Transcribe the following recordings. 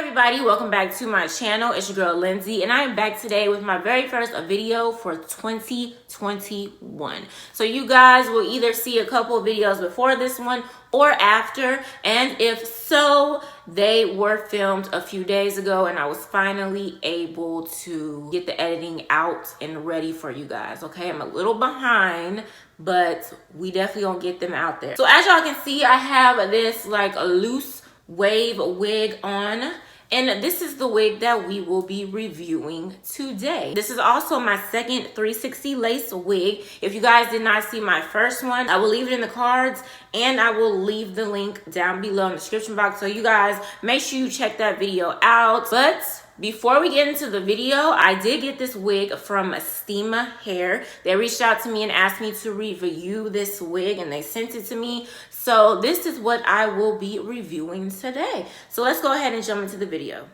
everybody, welcome back to my channel. It's your girl Lindsay, and I am back today with my very first video for 2021. So you guys will either see a couple of videos before this one or after, and if so, they were filmed a few days ago, and I was finally able to get the editing out and ready for you guys. Okay, I'm a little behind, but we definitely gonna get them out there. So as y'all can see, I have this like a loose wave wig on, and this is the wig that we will be reviewing today. This is also my second 360 lace wig. If you guys did not see my first one, I will leave it in the cards, and I will leave the link down below in the description box, so you guys make sure you check that video out. But before we get into the video, I did get this wig from Stema hair. They reached out to me and asked me to review this wig, and they sent it to me. So this is what I will be reviewing today. So let's go ahead and jump into the video.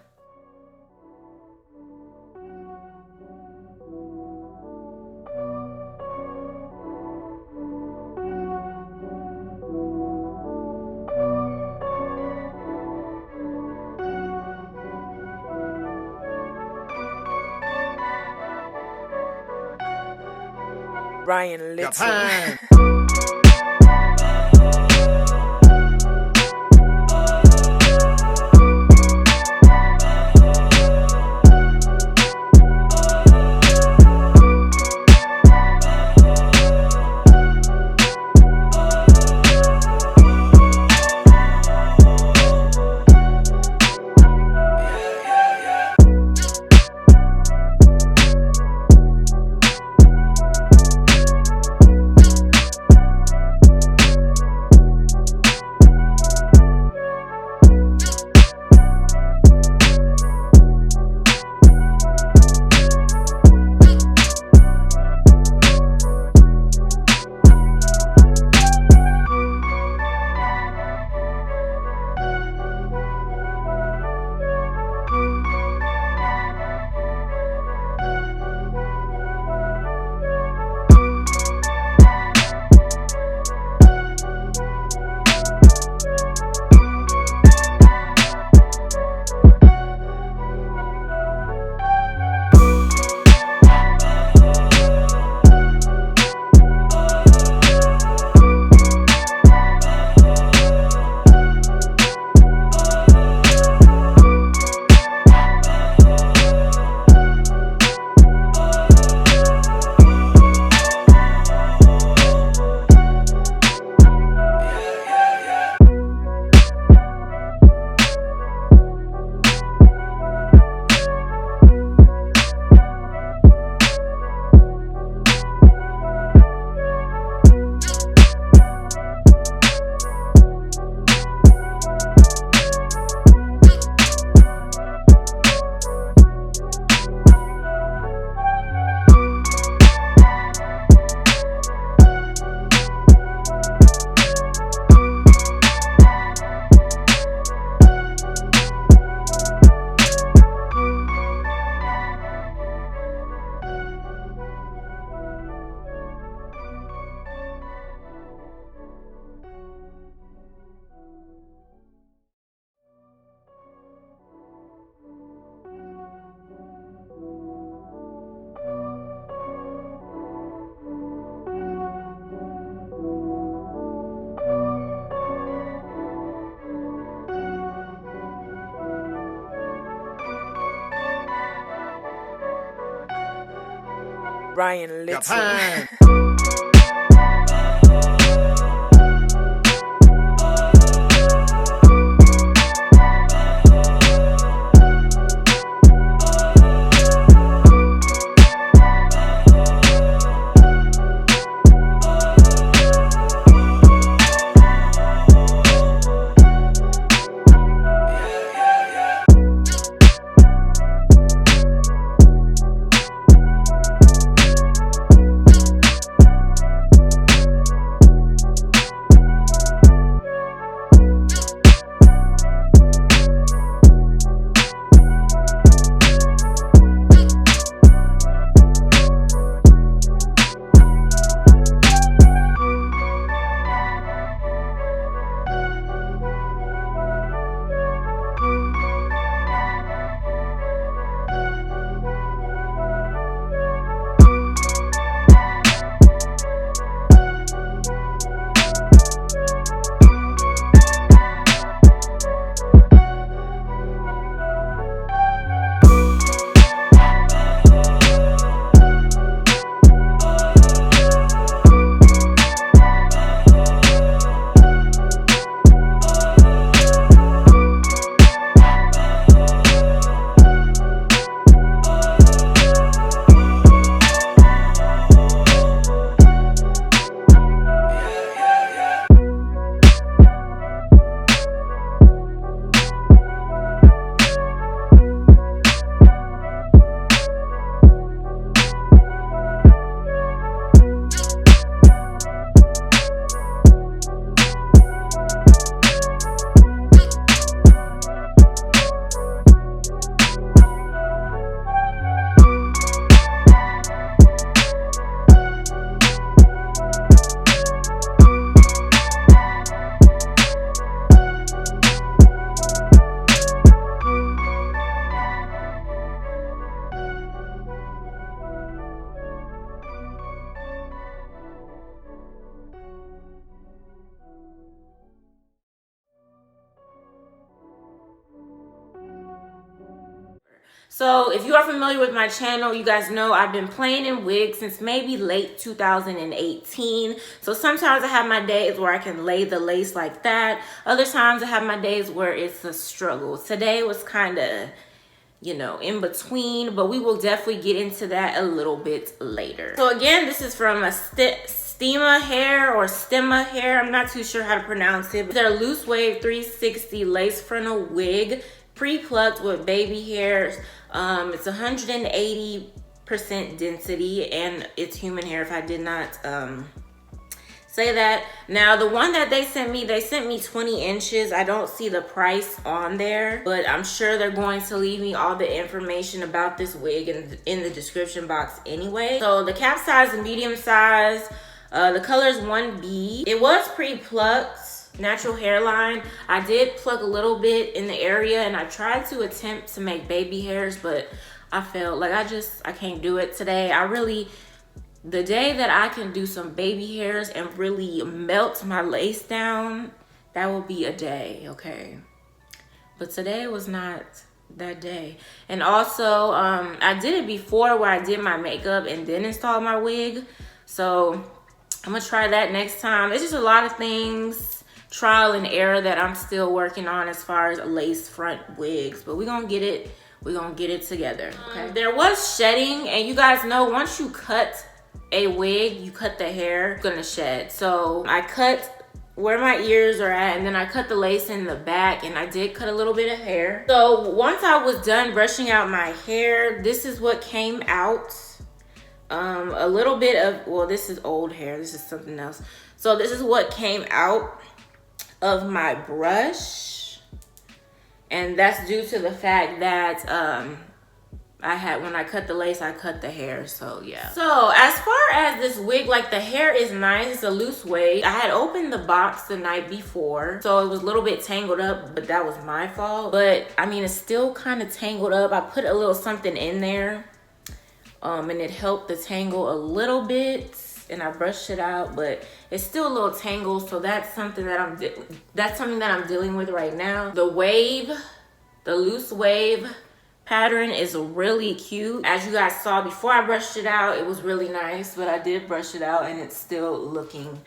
Ryan Little. Ryan Little. So if you are familiar with my channel, you guys know I've been playing in wigs since maybe late 2018. So sometimes I have my days where I can lay the lace like that. Other times I have my days where it's a struggle. Today was kind of, you know, in between, but we will definitely get into that a little bit later. So again, this is from a Stema hair or Stema hair. I'm not too sure how to pronounce it. But they're loose wave 360 lace frontal wig, pre-plucked with baby hairs. It's 180% density and it's human hair, if I did not say that. Now the one that they sent me 20 inches. I don't see the price on there, but I'm sure they're going to leave me all the information about this wig in the description box anyway. So the cap size is medium size. The color is 1B. It was pre-plucked, natural hairline. I did pluck a little bit in the area and I tried to attempt to make baby hairs, but I felt like I can't do it today. The day that I can do some baby hairs and really melt my lace down, that will be a day, okay? But today was not that day. And also, I did it before where I did my makeup and then installed my wig. So I'm gonna try that next time. It's just a lot of things, trial and error, that I'm still working on as far as lace front wigs. But we're gonna get it together, okay? There was shedding, and you guys know once you cut a wig, you cut the hair, it's gonna shed. So I cut where my ears are at, and then I cut the lace in the back, and I did cut a little bit of hair. So once I was done brushing out my hair, this is what came out. A little bit of, well, this is old hair, this is something else. So this is what came out of my brush, and that's due to the fact that when I cut the lace, I cut the hair. So yeah. So as far as this wig, like, the hair is nice. It's a loose wave. I had opened the box the night before, so it was a little bit tangled up, but that was my fault. But I mean, it's still kind of tangled up. I put a little something in there, and it helped the tangle a little bit, and I brushed it out, but it's still a little tangled. So that's something that I'm dealing with right now. The loose wave pattern is really cute. As you guys saw before I brushed it out, it was really nice, but I did brush it out and it's still looking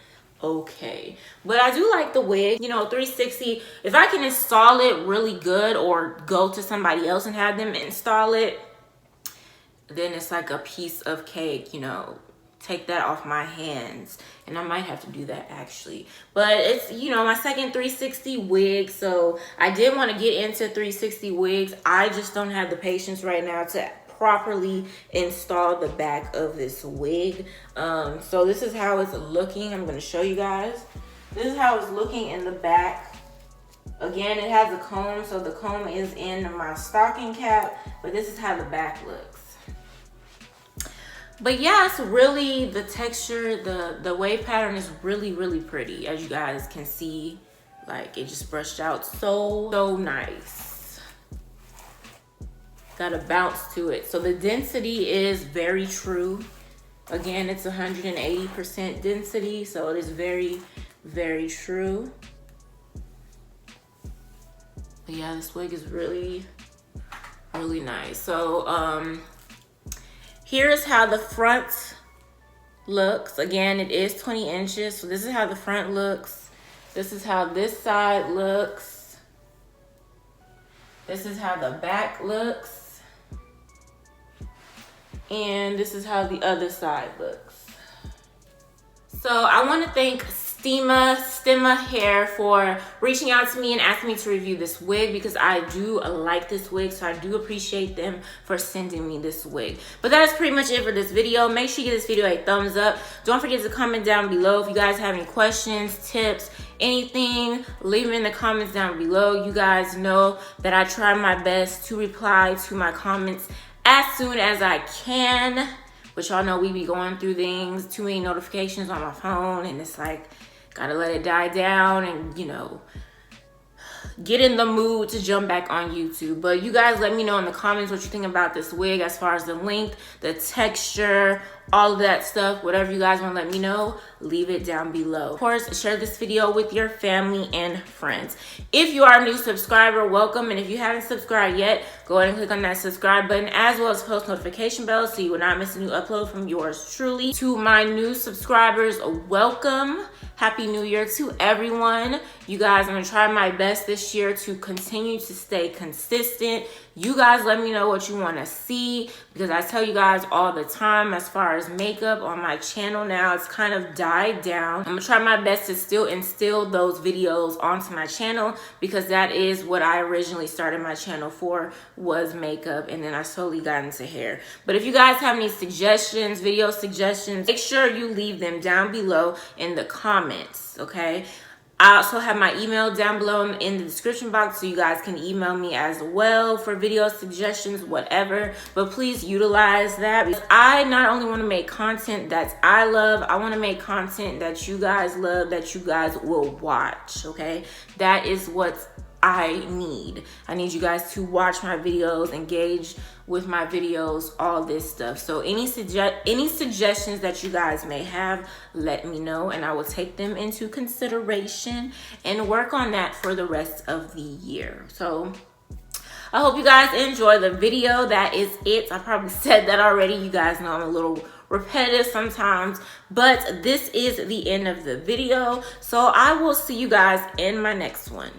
okay. But I do like the wig, you know, 360. If I can install it really good or go to somebody else and have them install it, then it's like a piece of cake, you know. Take that off my hands, and I might have to do that actually. But it's, you know, my second 360 wig, so I did want to get into 360 wigs. I just don't have the patience right now to properly install the back of this wig. So this is how it's looking. I'm going to show you guys. This is how it's looking in the back. Again, it has a comb, so the comb is in my stocking cap, but this is how the back looks. But yeah, it's really, the texture, the wave pattern is really, really pretty. As you guys can see, like, it just brushed out so nice. Got a bounce to it. So the density is very true. Again, it's 180% density, so it is very, very true. But yeah, this wig is really, really nice. So, here's how the front looks. Again, it is 20 inches. So this is how the front looks. This is how this side looks. This is how the back looks. And this is how the other side looks. So I want to thank Stema Hair for reaching out to me and asking me to review this wig, because I do like this wig, so I do appreciate them for sending me this wig. But that is pretty much it for this video. Make sure you give this video a thumbs up. Don't forget to comment down below if you guys have any questions, tips, anything. Leave them in the comments down below. You guys know that I try my best to reply to my comments as soon as I can. But y'all know we be going through things, too many notifications on my phone, and it's like, gotta let it die down and, you know, get in the mood to jump back on YouTube. But you guys let me know in the comments what you think about this wig, as far as the length, the texture, all of that stuff. Whatever you guys want to let me know, leave it down below. Of course, share this video with your family and friends. If you are a new subscriber, welcome. And if you haven't subscribed yet, go ahead and click on that subscribe button, as well as post notification bell, so you will not miss a new upload from yours truly. To my new subscribers, welcome. Happy New Year to everyone. You guys, I'm gonna try my best this year to continue to stay consistent. You guys let me know what you want to see, because I tell you guys all the time, as far as makeup on my channel now, it's kind of died down. I'm gonna try my best to still instill those videos onto my channel, because that is what I originally started my channel for, was makeup, and then I slowly got into hair. But if you guys have any suggestions, video suggestions, make sure you leave them down below in the comments, okay? I also have my email down below in the description box, so you guys can email me as well for video suggestions, whatever. But please utilize that, because I not only want to make content that I love, I want to make content that you guys love, that you guys will watch, okay? That is what I need. I need you guys to watch my videos, engage with my videos, all this stuff. So any suggestions that you guys may have, let me know, and I will take them into consideration and work on that for the rest of the year. So I hope you guys enjoy the video. That is it. I probably said that already. You guys know I'm a little repetitive sometimes, but this is the end of the video. So I will see you guys in my next one.